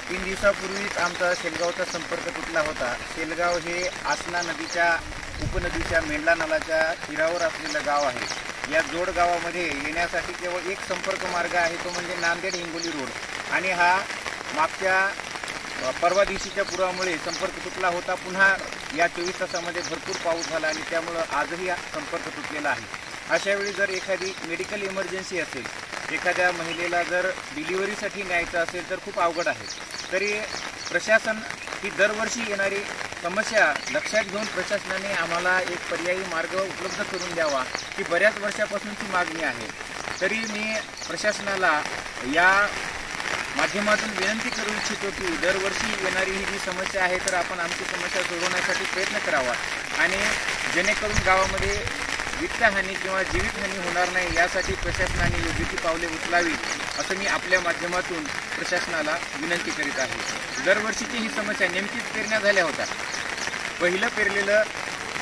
3 दिवसापूर्वीच आमचा शेलगावचा संपर्क तुटला होता। शेलगाव हे आसना नदीच्या उपनदीच्या मेंढला नालाच्या तीरावर असलेलं गाव आहे। या जोड गावामध्ये येण्यासाठी केवळ एक संपर्क मार्ग आहे, तो म्हणजे नांदेड हिंगोली रोड। आणि हा मागच्या परवा दिवशीच्या पुरामुळे संपर्क तुटला होता। पुन्हा या 24 तासामध्ये भरपूर पाऊस झाला आणि त्यामुळे आजही संपर्क तुटलेला आहे। अशावेळी जर एखादी मेडिकल इमर्जन्सी असेल, एखाद्या महिलेला जर डिलिव्हरीसाठी न्यायचं असेल तर खूप अवघड आहे। तरी प्रशासन ही दरवर्षी येणारी समस्या लक्षात घेऊन प्रशासनाने आम्हाला एक पर्यायी मार्ग उपलब्ध करून द्यावा, ही बऱ्याच वर्षापासूनची मागणी आहे। तरी मी प्रशासनाला या माध्यमातून विनंती करू इच्छितो की दरवर्षी येणारी ही जी समस्या आहे तर आपण आमची समस्या सोडवण्यासाठी प्रयत्न करावा आणि जेणेकरून गावामध्ये वित्तहानी किंवा जीवितहानी होणार नाही यासाठी प्रशासनाने योग्य ती पावले उचलावी, असं मी आपल्या माध्यमातून प्रशासनाला विनंती करीत आहे। दरवर्षीची ही समस्या नेमकीच पेरण्या झाल्या होत्या। पहिलं पेरलेलं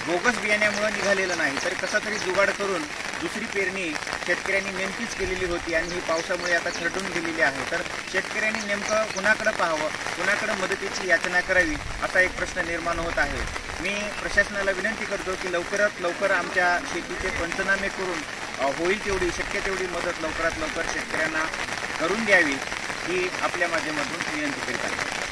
बोगस बियाण्यामुळे निघालेलं नाही, तर कसा तरी जुगाड करून दुसरी पेरणी शेतकऱ्यांनी नेमकीच केलेली होती आणि ही पावसामुळे आता खरडून गेलेली आहे। तर शेतकऱ्यांनी नेमकं कुणाकडे पाहावं, कुणाकडे मदतीची याचना करावी, असा एक प्रश्न निर्माण होत आहे। मी प्रशासनाला विनंती करतो की लवकरात लवकर आमच्या शेतीचे पंचनामे करून होईल तेवढी शक्य तेवढी मदत लवकरात लवकर शेतकऱ्यांना करून द्यावी, ही आपल्या माध्यमातून विनंती करीत आहे।